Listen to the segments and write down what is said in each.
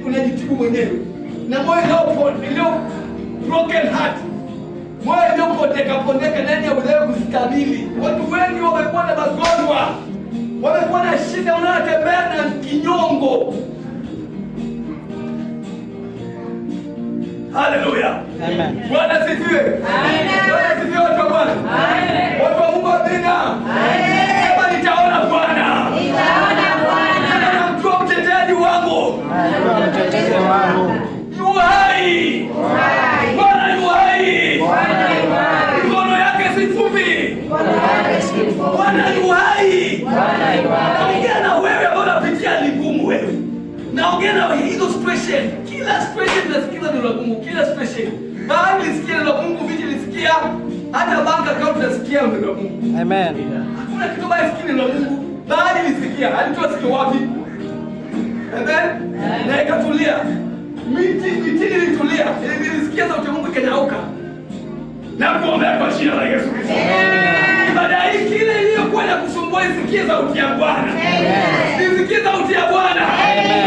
unajitibu mwenyewe. Na moyo ilio broken heart, moyo iliyopondeka pondeka ndani ya ulewe kustabili. Watu wengi wamekuwa na magonjwa, wamekuwa na shida, wanatembea na kinyongo. Haleluya. Amen. Bwana sifiwe. Amen. Bwana sifiwe watu wa Bwana. Amen. Watu wa Mungu amina. Amen. Sema nitaona Bwana. Nitaona Bwana. Sema namjua mtetezi wangu. Namjua mtetezi wangu. Yu hai. Bwana yu hai. Bwana yu hai. Mikono yake si fupi. Mikono yake si fupi. Bwana yu hai. Bwana yu hai. Naongea na wewe ambao unapitia ligumu wewe. Naongea na hizo situation. Kila situation nasikiza neno la Mungu, kila situation. Baadhi nisikia neno la Mungu, vipi nisikia? Hata bank account nasikia neno la Mungu. Amen. Hakuna kitu baya sikia neno la Mungu. Baadhi nisikia, alitoa sikio wapi? Amen. Na ikatulia. Miti ilitulia. Nilisikia sauti ya Mungu ikanyauka. Na kuombea kwa jina la Yesu Kristo. Amen. Ibada hii kile iliyokuwa na kusumbua isikie sauti ya Bwana. Amen. Isikie sauti ya Bwana. Amen.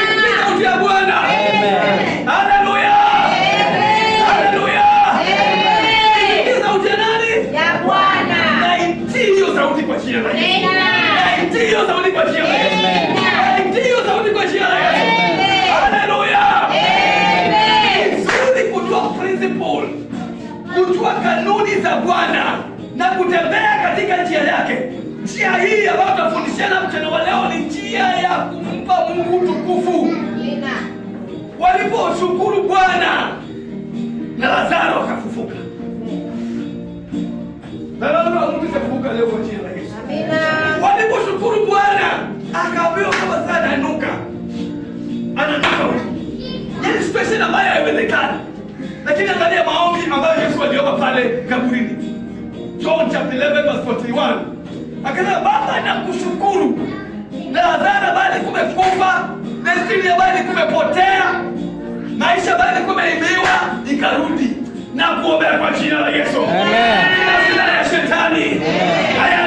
Isikie sauti ya Bwana. Amen. Haleluya. Amen. Haleluya. Amen. Isikie sauti ya nani? Ya Bwana. Na itii hiyo sauti kwa jina la Yesu. Amen. Na itii hiyo sauti kwa jina la Yesu. Amen. Na itii hiyo sauti kwa jina la Yesu. Amen. Haleluya. Amen. Nzuri kujua principle, kujua kanuni za Bwana na kutembea katika njia yake. Njia hii ambayo tutafundishana mchana wa leo ni njia ya kumpa Mungu utukufu. Waliposhukuru Bwana na Lazaro akafufuka. Lazaro akafufuka leo kwa jina la Yesu. Amina. Waliposhukuru Bwana akaambiwa kama sana anuka. Ananuka wewe. Ni situation ambayo haiwezekani. Lakini angalia maombi ambayo Yesu aliomba pale kaburini. John chapter 11 verse 41. Akasema Baba nakushukuru. Na Lazaro bali kumekufa, destiny ya bali kumepotea, maisha bali kumeibiwa ikarudi. Na kuombea kwa jina la Yesu. Amen. Kila silaha ya shetani. Amen.